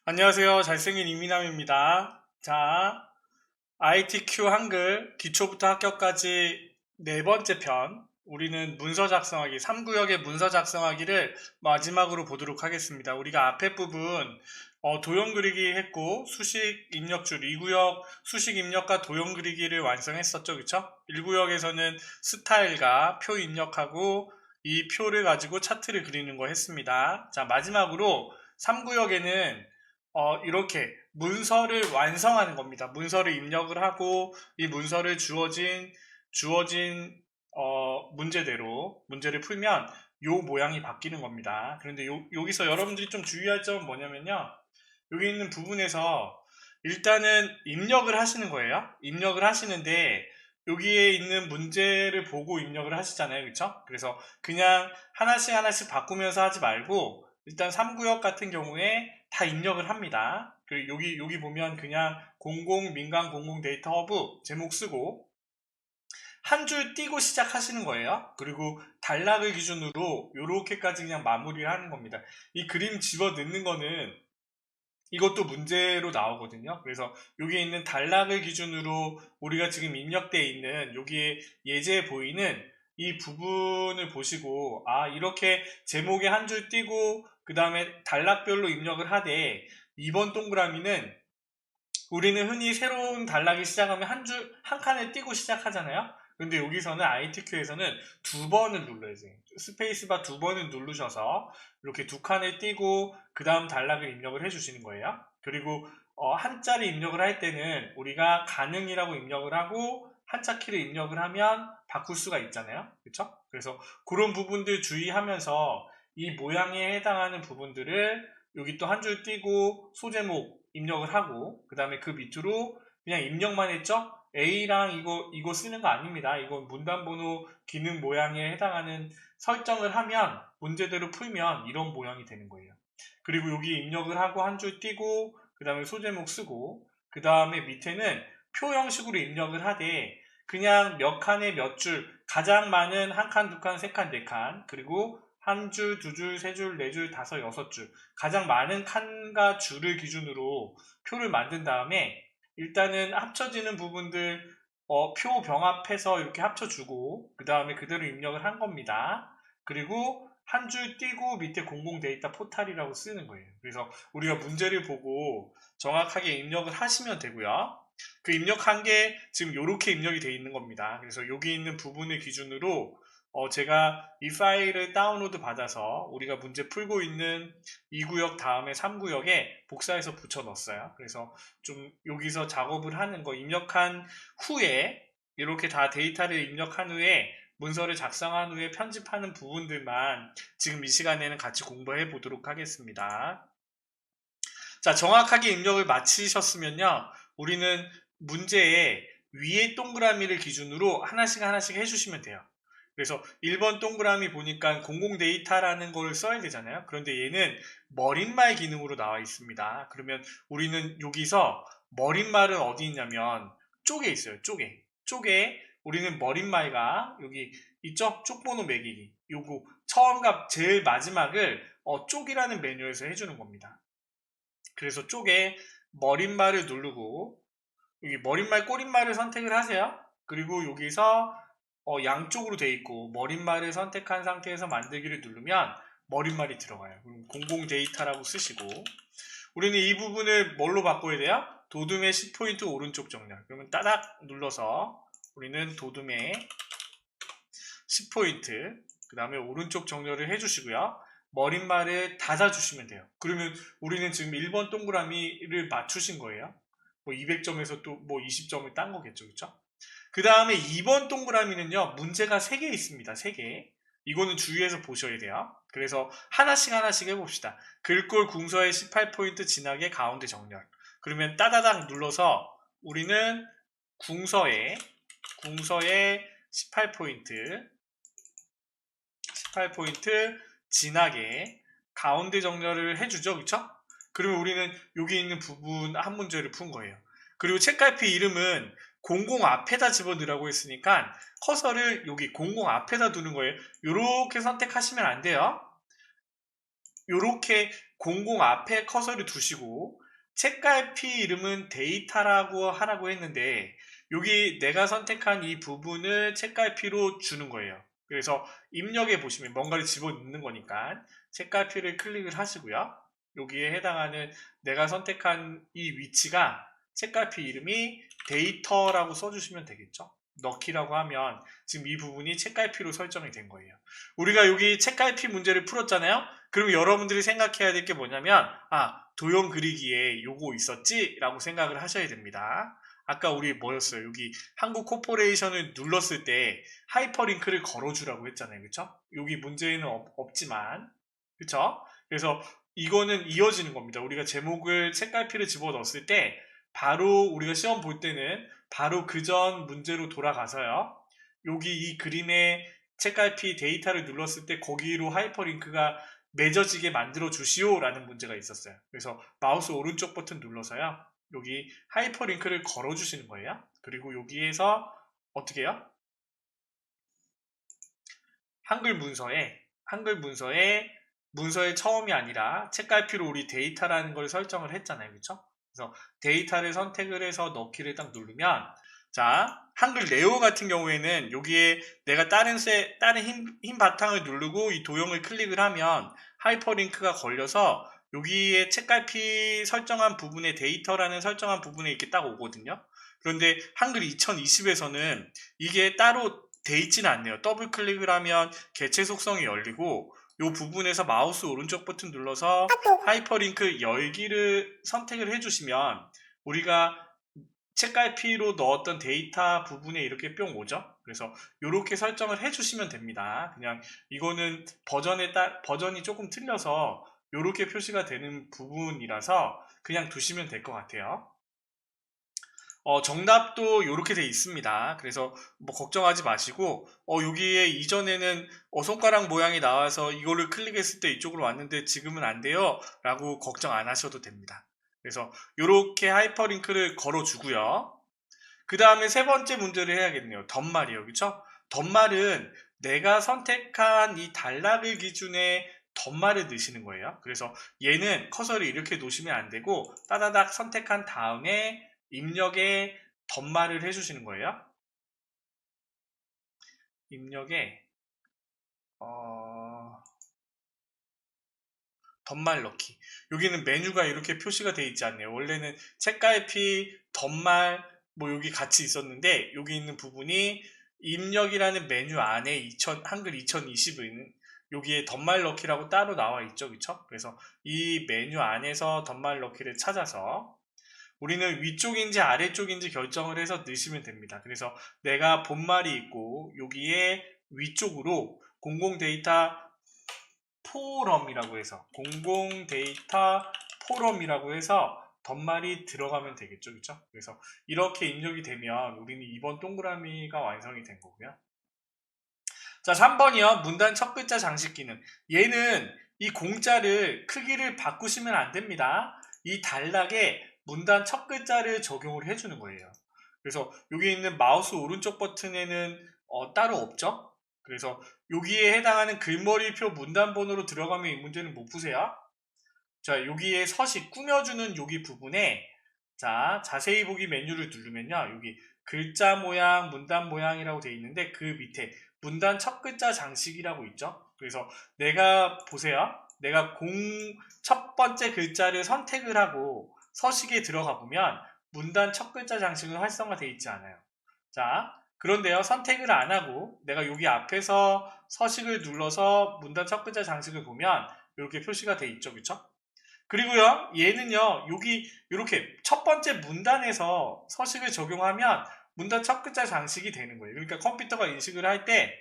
안녕하세요. 잘생긴 이민남입니다. 자, ITQ 한글 기초부터 합격까지 네 번째 편. 우리는 문서 작성하기, 3구역의 문서 작성하기를 마지막으로 보도록 하겠습니다. 우리가 앞에 부분 도형 그리기 했고 수식 입력줄 2구역 수식 입력과 도형 그리기를 완성했었죠. 그쵸? 1구역에서는 스타일과 표 입력하고 이 표를 가지고 차트를 그리는 거 했습니다. 자, 마지막으로 3구역에는 이렇게 문서를 완성하는 겁니다. 문서를 입력을 하고 이 문서를 주어진 문제대로 문제를 풀면 요 모양이 바뀌는 겁니다. 그런데 여기서 여러분들이 좀 주의할 점은 뭐냐면요. 여기 있는 부분에서 일단은 입력을 하시는 거예요. 입력을 하시는데 여기에 있는 문제를 보고 입력을 하시잖아요. 그쵸? 그래서 그냥 하나씩 하나씩 바꾸면서 하지 말고 일단 3구역 같은 경우에 다 입력을 합니다. 그리고 여기 보면 그냥 공공 민간 공공 데이터 허브 제목 쓰고 한 줄 띄고 시작하시는 거예요. 그리고 단락을 기준으로 이렇게까지 그냥 마무리를 하는 겁니다. 이 그림 집어 넣는 거는 이것도 문제로 나오거든요. 그래서 여기에 있는 단락을 기준으로 우리가 지금 입력되어 있는 여기에 예제에 보이는 이 부분을 보시고 이렇게 제목에 한 줄 띄고 그 다음에 단락별로 입력을 하되 이번 동그라미는 우리는 흔히 새로운 단락이 시작하면 한 칸을 띄고 시작하잖아요. 근데 여기서는 ITQ에서는 두 번을 눌러야 돼요. 스페이스바 두 번을 누르셔서 이렇게 두 칸을 띄고 그 다음 단락을 입력을 해주시는 거예요. 그리고 한자를 입력을 할 때는 우리가 가능이라고 입력을 하고 한자 키를 입력을 하면 바꿀 수가 있잖아요. 그렇죠? 그래서 그런 부분들 주의하면서 이 모양에 해당하는 부분들을 여기 또 한 줄 띄고 소제목 입력을 하고 그 다음에 그 밑으로 그냥 입력만 했죠? A랑 이거 쓰는 거 아닙니다. 이건 문단번호 기능 모양에 해당하는 설정을 하면 문제대로 풀면 이런 모양이 되는 거예요. 그리고 여기 입력을 하고 한 줄 띄고 그 다음에 소제목 쓰고 그 다음에 밑에는 표 형식으로 입력을 하되 그냥 몇 칸에 몇 줄 가장 많은 한 칸, 두 칸, 세 칸, 네 칸 그리고 한 줄, 두 줄, 세 줄, 네 줄, 다섯, 여섯 줄 가장 많은 칸과 줄을 기준으로 표를 만든 다음에 일단은 합쳐지는 부분들 표 병합해서 이렇게 합쳐주고 그 다음에 그대로 입력을 한 겁니다. 그리고 한 줄 띄고 밑에 공공 데이터 포탈이라고 쓰는 거예요. 그래서 우리가 문제를 보고 정확하게 입력을 하시면 되고요. 그 입력한 게 지금 이렇게 입력이 되어 있는 겁니다. 그래서 여기 있는 부분을 기준으로 제가 이 파일을 다운로드 받아서 우리가 문제 풀고 있는 2구역 다음에 3구역에 복사해서 붙여 넣었어요. 그래서 좀 여기서 작업을 하는 거 입력한 후에 이렇게 다 데이터를 입력한 후에 문서를 작성한 후에 편집하는 부분들만 지금 이 시간에는 같이 공부해 보도록 하겠습니다. 자, 정확하게 입력을 마치셨으면요. 우리는 문제에 위에 동그라미를 기준으로 하나씩 하나씩 해주시면 돼요. 그래서 1번 동그라미 보니까 공공 데이터라는 걸 써야 되잖아요. 그런데 얘는 머릿말 기능으로 나와 있습니다. 그러면 우리는 여기서 머릿말은 어디 있냐면 쪽에 있어요. 쪽에 우리는 머릿말과 여기 있죠? 쪽번호 매기기. 요거 처음과 제일 마지막을 쪽이라는 메뉴에서 해주는 겁니다. 그래서 쪽에 머릿말을 누르고 여기 머릿말, 꼬릿말을 선택을 하세요. 그리고 여기서 양쪽으로 돼 있고 머릿말을 선택한 상태에서 만들기를 누르면 머릿말이 들어가요. 그럼 공공 데이터라고 쓰시고 우리는 이 부분을 뭘로 바꿔야 돼요? 도둠의 10포인트 오른쪽 정렬. 그러면 따닥 눌러서 우리는 도둠의 10포인트 그 다음에 오른쪽 정렬을 해주시고요. 머릿말을 닫아주시면 돼요. 그러면 우리는 지금 1번 동그라미를 맞추신 거예요. 뭐 200점에서 또 뭐 20점을 딴 거겠죠. 그쵸? 그 다음에 2번 동그라미는요. 문제가 3개 있습니다. 3개. 이거는 주의해서 보셔야 돼요. 그래서 하나씩 하나씩 해봅시다. 글꼴 궁서의 18포인트 진하게 가운데 정렬. 그러면 따다닥 눌러서 우리는 궁서에 18포인트 진하게 가운데 정렬을 해주죠. 그쵸? 그러면 우리는 여기 있는 부분 한 문제를 푼 거예요. 그리고 책갈피 이름은 공공 앞에다 집어넣으라고 했으니까 커서를 여기 공공 앞에다 두는 거예요. 이렇게 선택하시면 안 돼요. 요렇게 00 앞에 커서를 두시고 책갈피 이름은 데이터라고 하라고 했는데 여기 내가 선택한 이 부분을 책갈피로 주는 거예요. 그래서 입력해 보시면 뭔가를 집어넣는 거니까 책갈피를 클릭을 하시고요. 여기에 해당하는 내가 선택한 이 위치가 책갈피 이름이 데이터라고 써주시면 되겠죠. 넣기라고 하면 지금 이 부분이 책갈피로 설정이 된 거예요. 우리가 여기 책갈피 문제를 풀었잖아요. 그럼 여러분들이 생각해야 될 게 뭐냐면 도형 그리기에 요거 있었지? 라고 생각을 하셔야 됩니다. 아까 우리 뭐였어요? 여기 한국 코퍼레이션을 눌렀을 때 하이퍼링크를 걸어주라고 했잖아요. 그쵸? 여기 문제는 없지만 그쵸? 그래서 이거는 이어지는 겁니다. 우리가 제목을 책갈피를 집어넣었을 때 바로 우리가 시험 볼 때는 바로 그 전 문제로 돌아가서요. 여기 이 그림에 책갈피 데이터를 눌렀을 때 거기로 하이퍼링크가 맺어지게 만들어 주시오 라는 문제가 있었어요. 그래서 마우스 오른쪽 버튼 눌러서요. 여기 하이퍼링크를 걸어 주시는 거예요. 그리고 여기에서 어떻게 해요? 한글 문서의 처음이 아니라 책갈피로 우리 데이터라는 걸 설정을 했잖아요. 그렇죠? 그래서 데이터를 선택을 해서 넣기를 딱 누르면 자, 한글 네오 같은 경우에는 여기에 내가 다른 흰 바탕을 누르고 이 도형을 클릭을 하면 하이퍼링크가 걸려서 여기에 책갈피 설정한 부분에 데이터라는 설정한 부분에 이렇게 딱 오거든요. 그런데 한글 2020에서는 이게 따로 돼 있지는 않네요. 더블 클릭을 하면 개체 속성이 열리고 이 부분에서 마우스 오른쪽 버튼 눌러서 하이퍼링크 열기를 선택을 해주시면 우리가 책갈피로 넣었던 데이터 부분에 이렇게 뿅 오죠. 그래서 이렇게 설정을 해주시면 됩니다. 그냥 이거는 버전이 조금 틀려서 이렇게 표시가 되는 부분이라서 그냥 두시면 될 것 같아요. 정답도 이렇게 돼 있습니다. 그래서 뭐 걱정하지 마시고 여기에 이전에는 손가락 모양이 나와서 이거를 클릭했을 때 이쪽으로 왔는데 지금은 안 돼요 라고 걱정 안 하셔도 됩니다. 그래서 이렇게 하이퍼링크를 걸어주고요. 그 다음에 세 번째 문제를 해야겠네요. 덧말이요. 그쵸? 덧말은 내가 선택한 이 단락을 기준에 덧말을 넣으시는 거예요. 그래서 얘는 커서를 이렇게 놓으시면 안 되고 따다닥 선택한 다음에 입력에 덧말을 해주시는 거예요. 입력에 덧말 넣기. 여기는 메뉴가 이렇게 표시가 되어 있지 않네요. 원래는 책갈피, 덧말 뭐 여기 같이 있었는데 여기 있는 부분이 입력이라는 메뉴 안에 한글 2020은 여기에 덧말 넣기라고 따로 나와 있죠. 그쵸? 그래서 이 메뉴 안에서 덧말 넣기를 찾아서 우리는 위쪽인지 아래쪽인지 결정을 해서 넣으시면 됩니다. 그래서 내가 본말이 있고 여기에 위쪽으로 공공 데이터 포럼이라고 해서 공공 데이터 포럼이라고 해서 덧말이 들어가면 되겠죠. 그렇죠? 그래서 이렇게 입력이 되면 우리는 2번 동그라미가 완성이 된 거고요. 자, 3번이요. 문단 첫 글자 장식 기능. 얘는 이 공자를 크기를 바꾸시면 안 됩니다. 이 단락에 문단 첫 글자를 적용을 해주는 거예요. 그래서 여기 있는 마우스 오른쪽 버튼에는 따로 없죠. 그래서 여기에 해당하는 글머리표 문단 번호로 들어가면 이 문제는 못 푸세요. 자, 여기에 서식 꾸며주는 여기 부분에 자, 자세히 보기 메뉴를 누르면요. 여기 글자 모양, 문단 모양이라고 되어 있는데 그 밑에 문단 첫 글자 장식이라고 있죠. 그래서 내가 보세요. 내가 첫 번째 글자를 선택을 하고 서식에 들어가 보면 문단 첫 글자 장식은 활성화되어 있지 않아요. 자, 그런데요. 선택을 안 하고 내가 여기 앞에서 서식을 눌러서 문단 첫 글자 장식을 보면 이렇게 표시가 되어 있죠. 그쵸? 그리고요, 얘는요, 여기 이렇게 첫 번째 문단에서 서식을 적용하면 문단 첫 글자 장식이 되는 거예요. 그러니까 컴퓨터가 인식을 할 때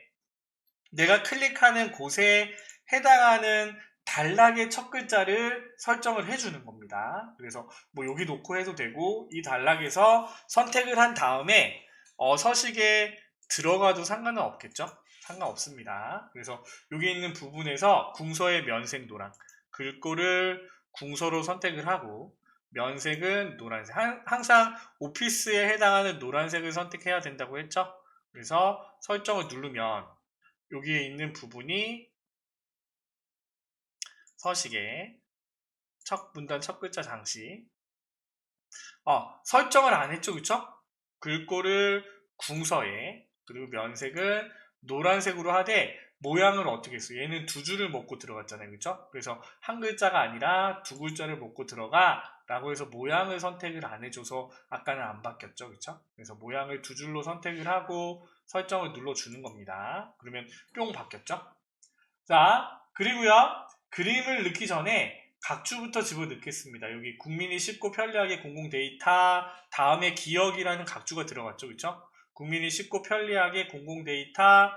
내가 클릭하는 곳에 해당하는 단락의 첫 글자를 설정을 해주는 겁니다. 그래서 뭐 여기 놓고 해도 되고 이 단락에서 선택을 한 다음에 서식에 들어가도 상관은 없겠죠? 상관없습니다. 그래서 여기 있는 부분에서 궁서의 면색 노랑 글꼴을 궁서로 선택을 하고 면색은 노란색. 항상 오피스에 해당하는 노란색을 선택해야 된다고 했죠? 그래서 설정을 누르면 여기에 있는 부분이 서식에 첫 문단 첫 글자 장식. 설정을 안 했죠, 그쵸? 글꼴을 궁서에, 그리고 면색은 노란색으로 하되 모양을 어떻게 했어요? 얘는 두 줄을 먹고 들어갔잖아요, 그쵸? 그래서 한 글자가 아니라 두 글자를 먹고 들어가 라고 해서 모양을 선택을 안 해줘서 아까는 안 바뀌었죠, 그쵸? 그래서 모양을 두 줄로 선택을 하고 설정을 눌러주는 겁니다. 그러면 뿅 바뀌었죠? 자, 그리고요, 그림을 넣기 전에 각주부터 집어넣겠습니다. 여기 국민이 쉽고 편리하게 공공 데이터 다음에 기억이라는 각주가 들어갔죠, 그렇죠? 국민이 쉽고 편리하게 공공 데이터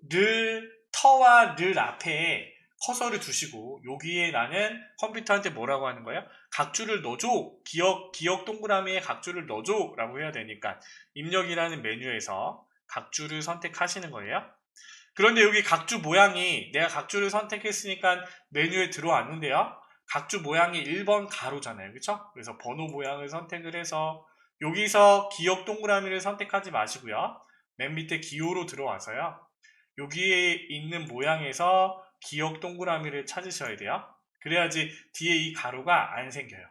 늘 터와 늘 앞에 커서를 두시고 여기에 나는 컴퓨터한테 뭐라고 하는 거예요? 각주를 넣어줘. 기억 동그라미에 각주를 넣어줘 라고 해야 되니까 입력이라는 메뉴에서 각주를 선택하시는 거예요. 그런데 여기 각주 모양이 내가 각주를 선택했으니까 메뉴에 들어왔는데요. 각주 모양이 1번 가로잖아요. 그렇죠? 그래서 번호 모양을 선택을 해서 여기서 기억 동그라미를 선택하지 마시고요. 맨 밑에 기호로 들어와서요. 여기에 있는 모양에서 기억 동그라미를 찾으셔야 돼요. 그래야지 뒤에 이 가로가 안 생겨요.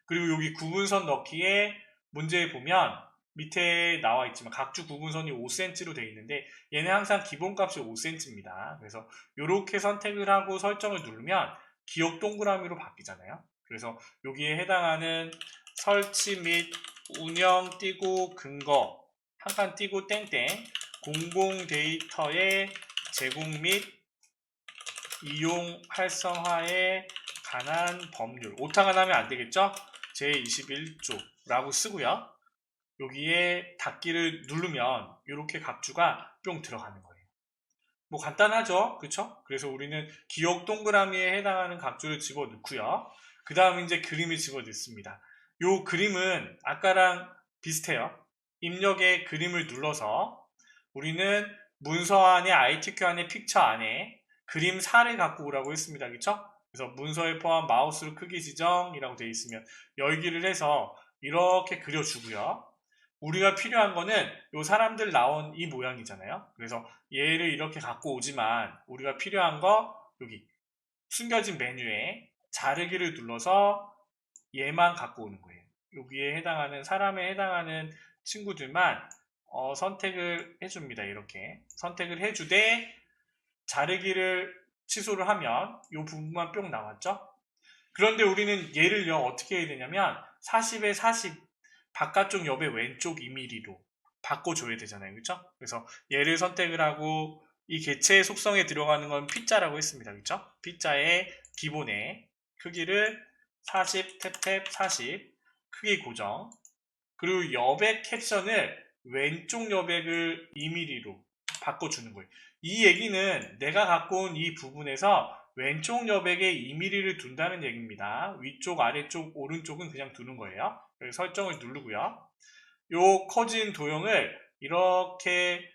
그리고 여기 구분선 넣기에 문제에 보면 밑에 나와 있지만 각주 구분선이 5cm로 되어 있는데 얘는 항상 기본값이 5cm입니다. 그래서 이렇게 선택을 하고 설정을 누르면 기억 동그라미로 바뀌잖아요. 그래서 여기에 해당하는 설치 및 운영 띄고 근거 한 칸 띄고 땡땡 공공 데이터의 제공 및 이용 활성화에 관한 법률 오타가 나면 안 되겠죠? 제21조 라고 쓰고요. 여기에 닫기를 누르면 이렇게 각주가 뿅 들어가는 거예요. 뭐 간단하죠? 그쵸? 그래서 우리는 기억 동그라미에 해당하는 각주를 집어넣고요. 그 다음 이제 그림을 집어넣습니다. 이 그림은 아까랑 비슷해요. 입력의 그림을 눌러서 우리는 문서 안에 ITQ 안에 픽처 안에 그림 4를 갖고 오라고 했습니다. 그쵸? 그래서 문서에 포함 마우스로 크기 지정이라고 되어 있으면 열기를 해서 이렇게 그려주고요. 우리가 필요한 거는 이 사람들 나온 이 모양이잖아요. 그래서 얘를 이렇게 갖고 오지만 우리가 필요한 거 여기 숨겨진 메뉴에 자르기를 눌러서 얘만 갖고 오는 거예요. 여기에 해당하는 사람에 해당하는 친구들만 선택을 해줍니다. 이렇게 선택을 해주되 자르기를 취소를 하면 이 부분만 뿅 나왔죠. 그런데 우리는 얘를요 어떻게 해야 되냐면 40에 40 바깥쪽 옆에 왼쪽 2mm로 바꿔줘야 되잖아요. 그렇죠? 그래서 얘를 선택을 하고 이 개체의 속성에 들어가는 건 P자라고 했습니다. 그렇죠? P자의 기본의 크기를 40 탭탭 40 크기 고정 그리고 여백 캡션을 왼쪽 여백을 2mm로 바꿔주는 거예요. 이 얘기는 내가 갖고 온 이 부분에서 왼쪽 여백에 2mm를 둔다는 얘기입니다. 위쪽, 아래쪽, 오른쪽은 그냥 두는 거예요. 설정을 누르고요. 요 커진 도형을 이렇게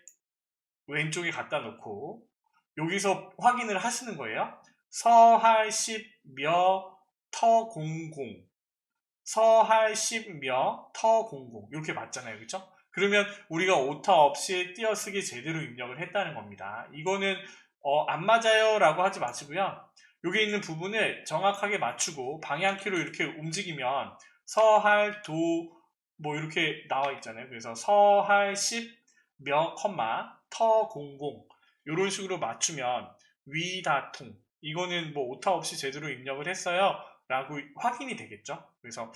왼쪽에 갖다 놓고 여기서 확인을 하시는 거예요. 서할 10며 터 00 서할 10며 터 00 이렇게 맞잖아요. 그렇죠? 그러면 우리가 오타 없이 띄어쓰기 제대로 입력을 했다는 겁니다. 이거는 안 맞아요 라고 하지 마시고요. 여기 있는 부분을 정확하게 맞추고 방향키로 이렇게 움직이면 서할 도 뭐 이렇게 나와 있잖아요. 그래서 서할 10며 컴마 터 00 이런 식으로 맞추면 위다통 이거는 뭐 오타 없이 제대로 입력을 했어요 라고 확인이 되겠죠. 그래서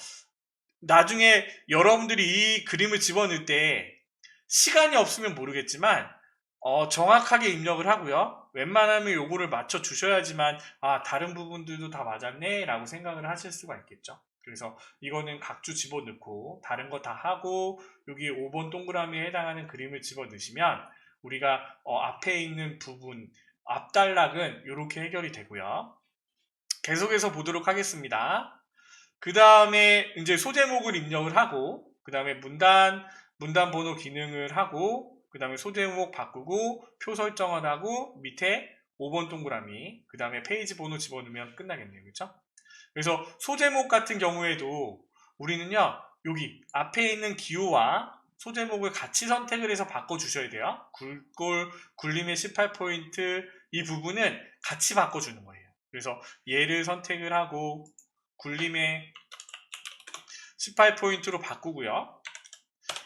나중에 여러분들이 이 그림을 집어넣을 때 시간이 없으면 모르겠지만 정확하게 입력을 하고요. 웬만하면 요거를 맞춰 주셔야지만 다른 부분들도 다 맞았네 라고 생각을 하실 수가 있겠죠. 그래서 이거는 각주 집어넣고 다른 거 다 하고 여기 5번 동그라미에 해당하는 그림을 집어넣으시면 우리가 앞에 있는 부분 앞단락은 이렇게 해결이 되고요. 계속해서 보도록 하겠습니다. 그 다음에 이제 소제목을 입력을 하고 그 다음에 문단 번호 기능을 하고 그 다음에 소제목 바꾸고 표 설정을 하고 밑에 5번 동그라미 그 다음에 페이지 번호 집어넣으면 끝나겠네요. 그렇죠? 그래서 소제목 같은 경우에도 우리는요 여기 앞에 있는 기호와 소제목을 같이 선택을 해서 바꿔주셔야 돼요. 굴골 굴림의 18포인트 이 부분은 같이 바꿔주는 거예요. 그래서 얘를 선택을 하고 굴림의 18포인트로 바꾸고요.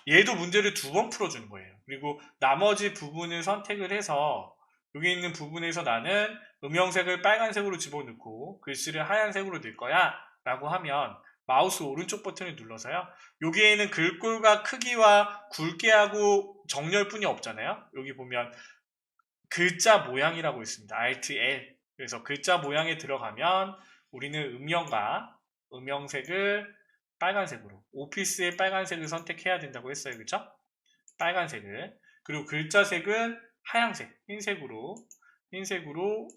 얘도 문제를 2번 풀어주는 거예요. 그리고 나머지 부분을 선택을 해서 여기 있는 부분에서 나는 음영색을 빨간색으로 집어넣고 글씨를 하얀색으로 넣을 거야 라고 하면 마우스 오른쪽 버튼을 눌러서요. 여기에는 글꼴과 크기와 굵게 하고 정렬뿐이 없잖아요. 여기 보면 글자 모양이라고 있습니다. Alt L. 그래서 글자 모양에 들어가면 우리는 음영과 음영색을 빨간색으로, 오피스의 빨간색을 선택해야 된다고 했어요. 그쵸? 빨간색을. 그리고 글자색은 하얀색, 흰색으로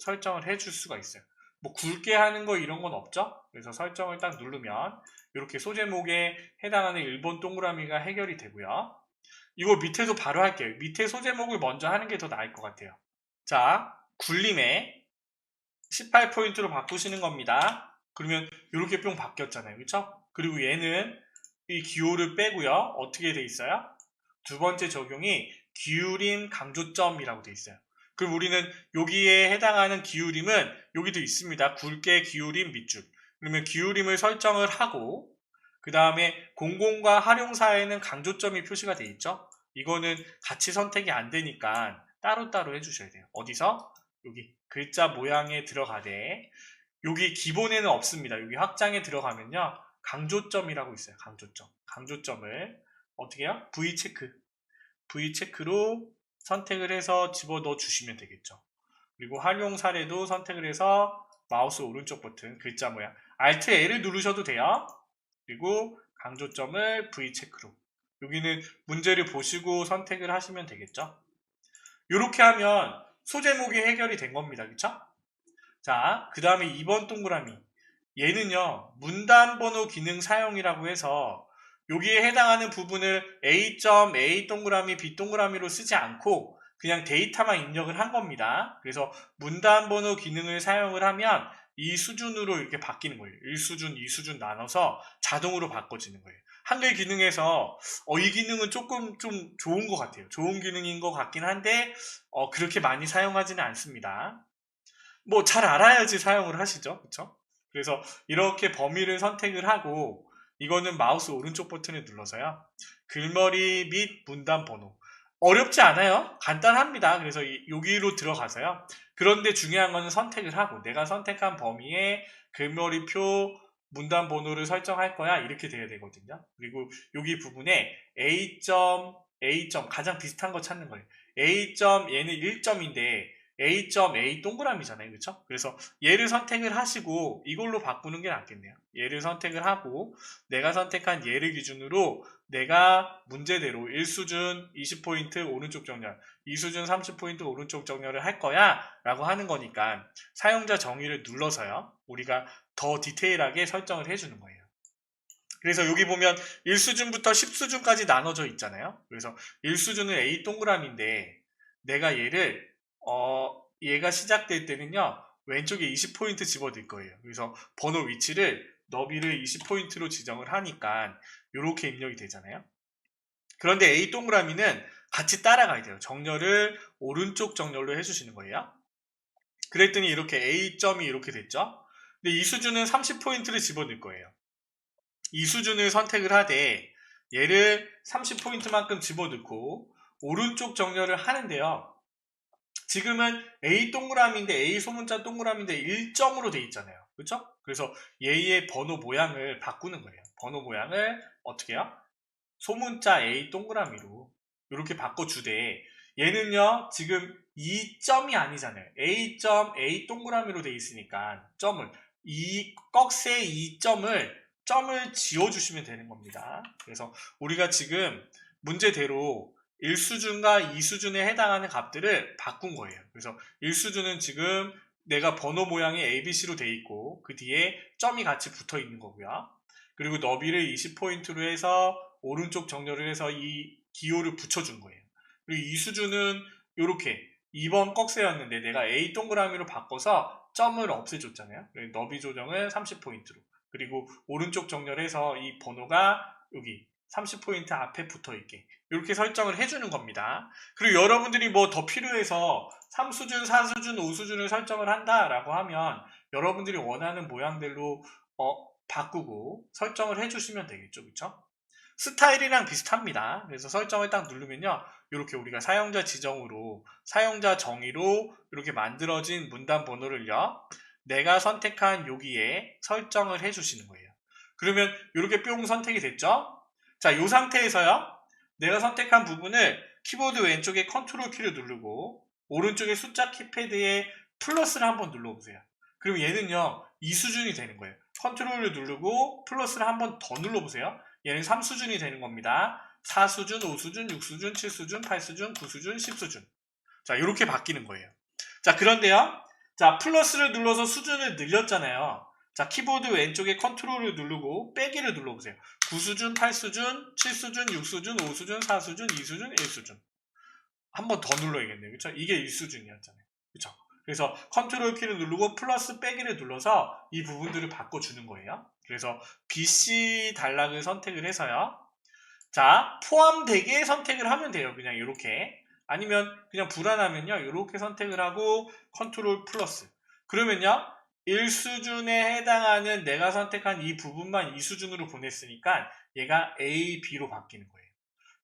설정을 해줄 수가 있어요. 뭐 굵게 하는 거 이런 건 없죠? 그래서 설정을 딱 누르면 이렇게 소제목에 해당하는 1번 동그라미가 해결이 되고요. 이거 밑에도 바로 할게요. 밑에 소제목을 먼저 하는 게 더 나을 것 같아요. 자, 굴림에 18포인트로 바꾸시는 겁니다. 그러면 이렇게 뿅 바뀌었잖아요. 그쵸? 그리고 얘는 이 기호를 빼고요. 어떻게 돼 있어요? 두 번째 적용이 기울임 강조점이라고 돼 있어요. 그럼 우리는 여기에 해당하는 기울임은 여기도 있습니다. 굵게 기울임 밑줄. 그러면 기울임을 설정을 하고 그 다음에 공공과 활용사에는 강조점이 표시가 돼 있죠. 이거는 같이 선택이 안 되니까 따로따로 해주셔야 돼요. 어디서? 여기 글자 모양에 들어가되 여기 기본에는 없습니다. 여기 확장에 들어가면요. 강조점이라고 있어요. 강조점. 강조점을 어떻게 해요? V체크로 선택을 해서 집어넣어 주시면 되겠죠. 그리고 활용 사례도 선택을 해서 마우스 오른쪽 버튼 글자 모양 Alt L을 누르셔도 돼요. 그리고 강조점을 V체크로 여기는 문제를 보시고 선택을 하시면 되겠죠. 이렇게 하면 소제목이 해결이 된 겁니다. 그쵸? 자, 그 다음에 2번 동그라미 얘는요 문단 번호 기능 사용이라고 해서 여기에 해당하는 부분을 A 동그라미 B 동그라미로 쓰지 않고 그냥 데이터만 입력을 한 겁니다. 그래서 문단 번호 기능을 사용을 하면 이 수준으로 이렇게 바뀌는 거예요. 1수준, 2수준 나눠서 자동으로 바꿔지는 거예요. 한글 기능에서 이 기능은 조금 좀 좋은 것 같아요. 좋은 기능인 것 같긴 한데 그렇게 많이 사용하지는 않습니다. 뭐 잘 알아야지 사용을 하시죠. 그렇죠? 그래서 이렇게 범위를 선택을 하고 이거는 마우스 오른쪽 버튼을 눌러서요. 글머리 및 문단 번호. 어렵지 않아요. 간단합니다. 그래서 여기로 들어가서요. 그런데 중요한 거는 선택을 하고 내가 선택한 범위에 글머리표 문단 번호를 설정할 거야. 이렇게 돼야 되거든요. 그리고 여기 부분에 A 가장 비슷한 거 찾는 거예요. 얘는 1점인데 A 동그라미잖아요. 그렇죠? 그래서 얘를 선택을 하시고 이걸로 바꾸는 게 낫겠네요. 얘를 선택을 하고 내가 선택한 얘를 기준으로 내가 문제대로 1수준 20포인트 오른쪽 정렬, 2수준 30포인트 오른쪽 정렬을 할 거야 라고 하는 거니까 사용자 정의를 눌러서요. 우리가 더 디테일하게 설정을 해주는 거예요. 그래서 여기 보면 1수준부터 10수준까지 나눠져 있잖아요. 그래서 1수준은 A 동그라미인데 내가 얘가 시작될 때는요. 왼쪽에 20포인트 집어넣을 거예요. 그래서 번호 위치를 너비를 20포인트로 지정을 하니까 이렇게 입력이 되잖아요. 그런데 A 동그라미는 같이 따라가야 돼요. 정렬을 오른쪽 정렬로 해주시는 거예요. 그랬더니 이렇게 A점이 이렇게 됐죠. 근데 이 수준은 30포인트를 집어넣을 거예요. 이 수준을 선택을 하되 얘를 30포인트만큼 집어넣고 오른쪽 정렬을 하는데요. 지금은 A 동그라미인데 A 소문자 동그라미인데 1점으로 돼 있잖아요. 그렇죠? 그래서 얘의 번호 모양을 바꾸는 거예요. 번호 모양을 어떻게 해요? 소문자 A 동그라미로 이렇게 바꿔주되 얘는요 지금 2점이 아니잖아요. A 동그라미로 돼 있으니까 이 꺽쇠 2점을 지워주시면 되는 겁니다. 그래서 우리가 지금 문제대로 1수준과 2수준에 해당하는 값들을 바꾼 거예요. 그래서 1수준은 지금 내가 번호 모양이 ABC로 돼 있고 그 뒤에 점이 같이 붙어 있는 거고요. 그리고 너비를 20포인트로 해서 오른쪽 정렬을 해서 이 기호를 붙여준 거예요. 그리고 2수준은 이렇게 2번 꺽쇠였는데 내가 A 동그라미로 바꿔서 점을 없애줬잖아요. 너비 조정을 30포인트로. 그리고 오른쪽 정렬해서 이 번호가 여기 30포인트 앞에 붙어 있게 이렇게 설정을 해주는 겁니다. 그리고 여러분들이 뭐 더 필요해서 3수준, 4수준, 5수준을 설정을 한다라고 하면 여러분들이 원하는 모양대로 바꾸고 설정을 해주시면 되겠죠. 그쵸? 스타일이랑 비슷합니다. 그래서 설정을 딱 누르면요. 이렇게 우리가 사용자 지정으로, 사용자 정의로 이렇게 만들어진 문단 번호를요. 내가 선택한 여기에 설정을 해주시는 거예요. 그러면 이렇게 뿅 선택이 됐죠? 자, 이 상태에서요. 내가 선택한 부분을 키보드 왼쪽에 컨트롤 키를 누르고 오른쪽에 숫자 키패드에 플러스를 한번 눌러보세요. 그럼 얘는요. 이 수준이 되는 거예요. 컨트롤을 누르고 플러스를 한번 더 눌러보세요. 얘는 3수준이 되는 겁니다. 4수준, 5수준, 6수준, 7수준, 8수준, 9수준, 10수준. 자, 이렇게 바뀌는 거예요. 자, 그런데요. 자, 플러스를 눌러서 수준을 늘렸잖아요. 자, 키보드 왼쪽에 컨트롤을 누르고 빼기를 눌러보세요. 9수준, 8수준, 7수준, 6수준, 5수준, 4수준, 2수준, 1수준. 한 번 더 눌러야겠네요. 그렇죠? 이게 1수준이었잖아요. 그렇죠? 그래서 컨트롤 키를 누르고 플러스 빼기를 눌러서 이 부분들을 바꿔주는 거예요. 그래서 BC 단락을 선택을 해서요. 자, 포함되게 선택을 하면 돼요. 그냥 이렇게. 아니면 그냥 불안하면요. 이렇게 선택을 하고 컨트롤 플러스. 그러면요. 1수준에 해당하는 내가 선택한 이 부분만 2수준으로 보냈으니까 얘가 A, B로 바뀌는 거예요.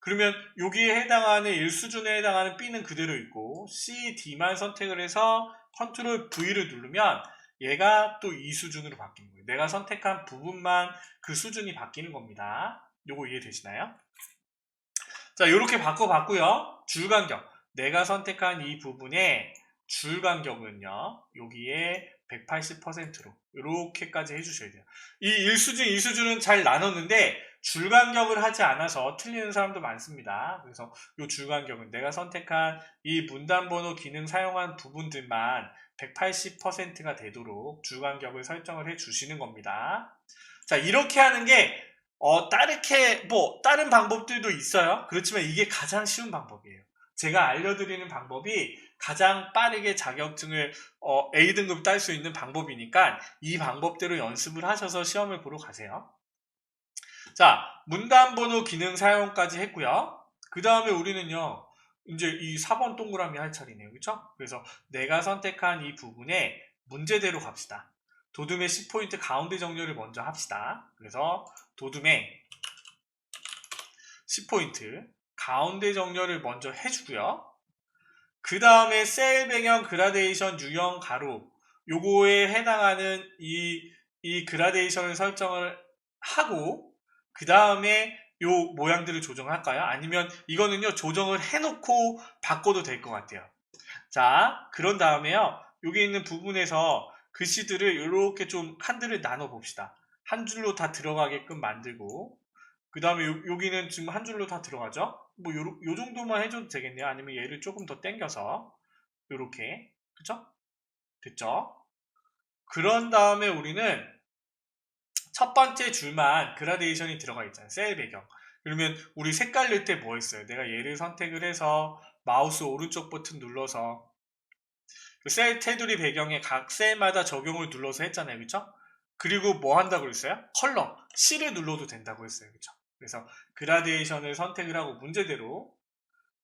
그러면 여기에 해당하는 1수준에 해당하는 B는 그대로 있고 C, D만 선택을 해서 컨트롤 V를 누르면 얘가 또 2수준으로 바뀌는 거예요. 내가 선택한 부분만 그 수준이 바뀌는 겁니다. 요거 이해되시나요? 자, 이렇게 바꿔봤고요. 줄간격. 내가 선택한 이 부분의 줄간격은요. 여기에 180%로 이렇게까지 해주셔야 돼요. 이 1수준, 2수준은 잘 나눴는데 줄간격을 하지 않아서 틀리는 사람도 많습니다. 그래서 이 줄간격은 내가 선택한 이 문단번호 기능 사용한 부분들만 180%가 되도록 줄간격을 설정을 해 주시는 겁니다. 자, 이렇게 하는 게 다른 방법들도 있어요. 그렇지만 이게 가장 쉬운 방법이에요. 제가 알려드리는 방법이 가장 빠르게 자격증을 A등급 딸 수 있는 방법이니까 이 방법대로 연습을 하셔서 시험을 보러 가세요. 자, 문단번호 기능 사용까지 했고요. 그 다음에 우리는요, 이제 이 4번 동그라미 할 차례네요. 그쵸? 그래서 내가 선택한 이 부분에 문제대로 갑시다. 도둠의 10포인트 가운데 정렬을 먼저 합시다. 그래서 도둠의 10포인트 가운데 정렬을 먼저 해주고요. 그 다음에 셀 배경 그라데이션 유형 가로 요거에 해당하는 이 그라데이션을 설정을 하고 그 다음에 요 모양들을 조정할까요? 아니면 이거는요 조정을 해놓고 바꿔도 될 것 같아요. 자, 그런 다음에요 여기 있는 부분에서 글씨들을 이렇게 좀 칸들을 나눠 봅시다. 한 줄로 다 들어가게끔 만들고 그 다음에 여기는 지금 한 줄로 다 들어가죠? 뭐 요 정도만 해줘도 되겠네요. 아니면 얘를 조금 더 당겨서 요렇게 그쵸? 됐죠? 그런 다음에 우리는 첫 번째 줄만 그라데이션이 들어가 있잖아요. 셀 배경. 그러면 우리 색깔 넣을 때 뭐 했어요? 내가 얘를 선택을 해서 마우스 오른쪽 버튼 눌러서 셀 테두리 배경에 각 셀마다 적용을 눌러서 했잖아요. 그쵸? 그리고 뭐 한다고 그랬어요? 컬러, C를 눌러도 된다고 했어요. 그쵸? 그래서 그라데이션을 선택을 하고 문제대로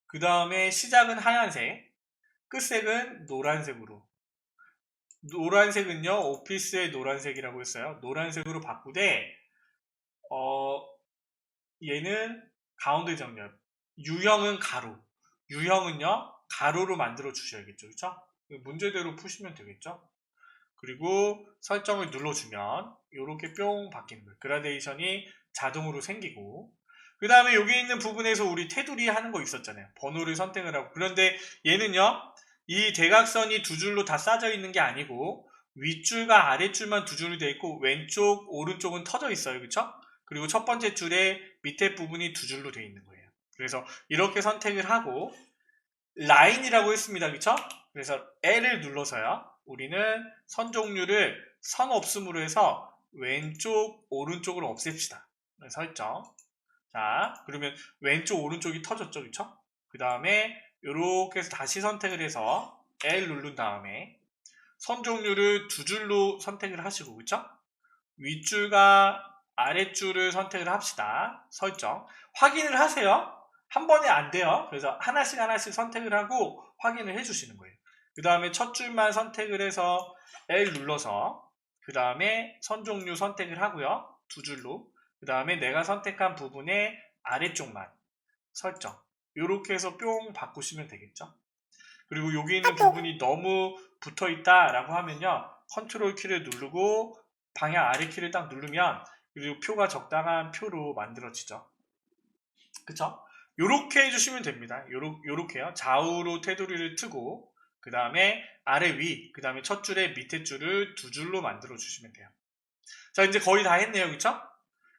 그 다음에 시작은 하얀색, 끝색은 노란색으로 노란색은요 오피스의 노란색이라고 했어요. 노란색으로 바꾸되 얘는 가운데 정렬, 유형은 가로, 유형은요 가로로 만들어 주셔야겠죠. 그쵸? 문제대로 푸시면 되겠죠. 그리고 설정을 눌러주면 이렇게 뿅 바뀌는 거예요. 그라데이션이 자동으로 생기고 그 다음에 여기 있는 부분에서 우리 테두리 하는 거 있었잖아요. 번호를 선택을 하고 그런데 얘는요 이 대각선이 두 줄로 다 싸져 있는 게 아니고 윗줄과 아랫줄만 두 줄이 되어 있고 왼쪽 오른쪽은 터져 있어요. 그쵸? 그리고 첫 번째 줄에 밑에 부분이 두 줄로 되어 있는 거예요. 그래서 이렇게 선택을 하고 라인이라고 했습니다. 그쵸? 그래서 L을 눌러서요. 우리는 선 종류를 선 없음으로 해서 왼쪽, 오른쪽으로 없앱시다. 설정. 자, 그러면 왼쪽, 오른쪽이 터졌죠. 그쵸? 그 다음에 이렇게 해서 다시 선택을 해서 L 누른 다음에 선 종류를 두 줄로 선택을 하시고, 그쵸? 윗줄과 아랫줄을 선택을 합시다. 설정. 확인을 하세요. 한 번에 안 돼요. 그래서 하나씩 선택을 하고 확인을 해주시는 거예요. 그 다음에 첫 줄만 선택을 해서 L 눌러서 그 다음에 선 종류 선택을 하고요. 두 줄로. 그 다음에 내가 선택한 부분의 아래쪽만 설정. 이렇게 해서 뿅 바꾸시면 되겠죠. 그리고 여기 있는 부분이 너무 붙어 있다라고 하면요. 컨트롤 키를 누르고 방향 아래 키를 딱 누르면 그리고 표가 적당한 표로 만들어지죠. 그쵸? 요렇게 해주시면 됩니다. 요렇게요. 좌우로 테두리를 트고 그 다음에 아래 위, 그 다음에 첫 줄에 밑에 줄을 두 줄로 만들어 주시면 돼요. 자, 이제 거의 다 했네요. 그쵸?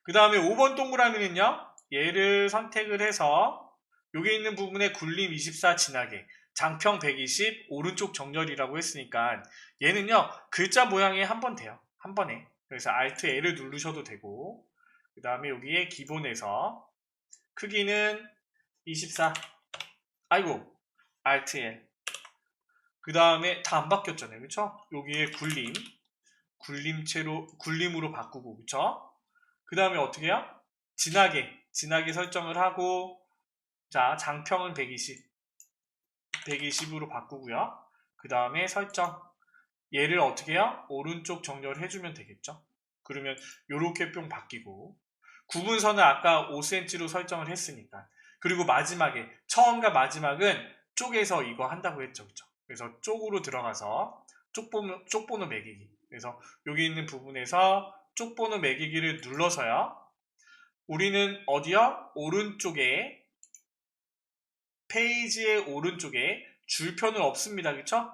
그 다음에 5번 동그라미는요. 얘를 선택을 해서 여기 있는 부분에 굴림 24 진하게 장평 120 오른쪽 정렬이라고 했으니까 얘는요. 글자 모양이 한 번 돼요. 한 번에. 그래서 Alt L을 누르셔도 되고 그 다음에 여기에 기본에서 크기는 24 아이고 Alt L 그 다음에 다 안 바뀌었잖아요. 그쵸? 여기에 굴림으로 바꾸고 그쵸? 그 다음에 어떻게 해요? 진하게 설정을 하고 자 장평은 120으로 바꾸고요. 그 다음에 설정 얘를 어떻게 해요? 오른쪽 정렬 해주면 되겠죠. 그러면 요렇게 뿅 바뀌고 구분선을 아까 5cm로 설정을 했으니까 그리고 마지막에 처음과 마지막은 쪽에서 이거 한다고 했죠. 그쵸? 그래서 쪽으로 들어가서 쪽번호 매기기 그래서 여기 있는 부분에서 쪽번호 매기기를 눌러서요. 우리는 어디요? 오른쪽에 페이지의 오른쪽에 줄표는 없습니다. 그쵸?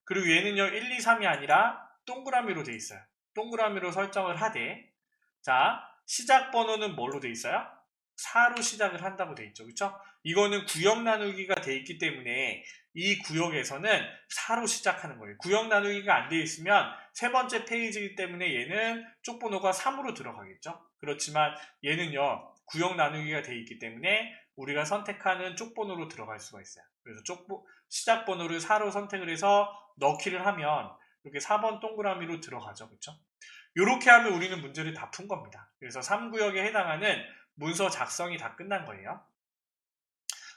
그리고 얘는요 1, 2, 3이 아니라 동그라미로 돼 있어요. 동그라미로 설정을 하되 자 시작 번호는 뭘로 돼 있어요? 4로 시작을 한다고 돼 있죠. 그쵸? 이거는 구역 나누기가 돼 있기 때문에 이 구역에서는 4로 시작하는 거예요. 구역 나누기가 안 돼 있으면 세 번째 페이지이기 때문에 얘는 쪽번호가 3으로 들어가겠죠. 그렇지만 얘는요 구역 나누기가 돼 있기 때문에 우리가 선택하는 쪽번호로 들어갈 수가 있어요. 그래서 시작 번호를 4로 선택을 해서 넣기를 하면 이렇게 4번 동그라미로 들어가죠. 그쵸? 이렇게 하면 우리는 문제를 다 푼 겁니다. 그래서 3구역에 해당하는 문서 작성이 다 끝난 거예요.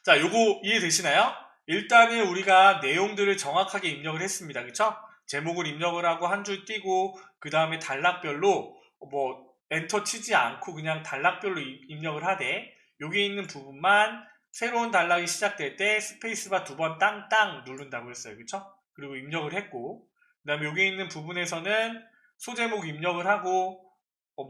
자, 요거 이해되시나요? 일단은 우리가 내용들을 정확하게 입력을 했습니다. 그쵸? 제목을 입력을 하고 한 줄 띄고 그 다음에 단락별로 뭐 엔터 치지 않고 그냥 단락별로 입력을 하되 여기 있는 부분만 새로운 단락이 시작될 때 스페이스바 2번 땅땅 누른다고 했어요. 그쵸? 그리고 입력을 했고 그 다음에 여기 있는 부분에서는 소제목 입력을 하고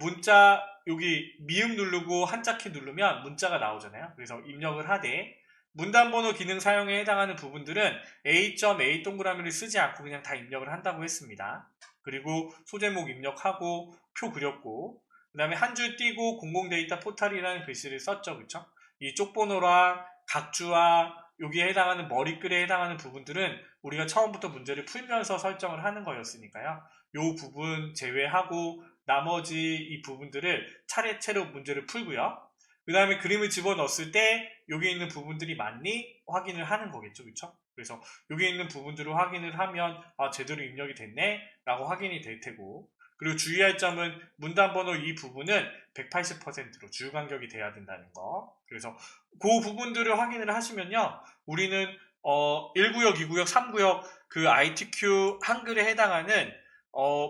문자 여기 미음 누르고 한자키 누르면 문자가 나오잖아요. 그래서 입력을 하되 문단번호 기능 사용에 해당하는 부분들은 A.A 동그라미를 쓰지 않고 그냥 다 입력을 한다고 했습니다. 그리고 소제목 입력하고 표 그렸고 그 다음에 한 줄 띄고 공공데이터 포탈이라는 글씨를 썼죠. 그쵸? 이 쪽번호랑 각주와 여기에 해당하는 머리글에 해당하는 부분들은 우리가 처음부터 문제를 풀면서 설정을 하는 거였으니까요. 이 부분 제외하고 나머지 이 부분들을 차례차례 문제를 풀고요. 그 다음에 그림을 집어넣었을 때 여기 있는 부분들이 맞니? 확인을 하는 거겠죠. 그쵸? 그래서 여기 있는 부분들을 확인을 하면 제대로 입력이 됐네? 라고 확인이 될 테고 그리고 주의할 점은 문단번호 이 부분은 180%로 주간격이 돼야 된다는 거. 그래서 그 부분들을 확인을 하시면요. 우리는 1구역, 2구역, 3구역 그 ITQ 한글에 해당하는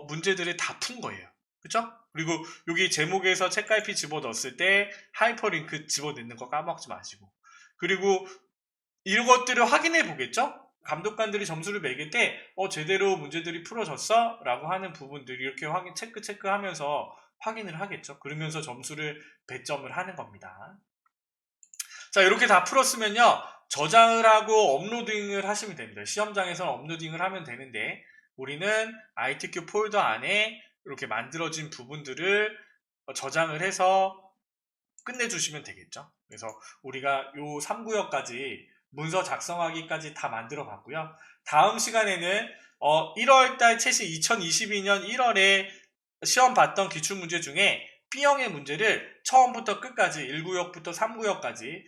문제들을 다 푼 거예요. 그쵸? 그리고 여기 제목에서 책갈피 집어넣었을 때 하이퍼링크 집어넣는 거 까먹지 마시고 그리고 이런 것들을 확인해 보겠죠? 감독관들이 점수를 매길 때 제대로 문제들이 풀어졌어? 라고 하는 부분들 이렇게 체크하면서 확인을 하겠죠. 그러면서 점수를 배점을 하는 겁니다. 자 이렇게 다 풀었으면요. 저장을 하고 업로딩을 하시면 됩니다. 시험장에서는 업로딩을 하면 되는데 우리는 ITQ 폴더 안에 이렇게 만들어진 부분들을 저장을 해서 끝내주시면 되겠죠. 그래서 우리가 요 3구역까지 문서 작성하기까지 다 만들어 봤고요. 다음 시간에는 1월달 채시 2022년 1월에 시험 봤던 기출문제 중에 B형의 문제를 처음부터 끝까지 1구역부터 3구역까지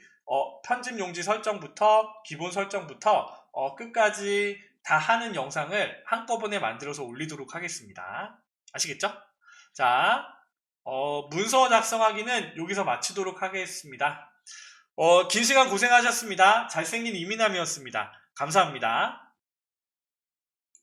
편집 용지 설정부터 기본 설정부터 끝까지 다 하는 영상을 한꺼번에 만들어서 올리도록 하겠습니다. 아시겠죠? 자, 문서 작성하기는 여기서 마치도록 하겠습니다. 긴 시간 고생하셨습니다. 잘생긴 이민남이었습니다. 감사합니다.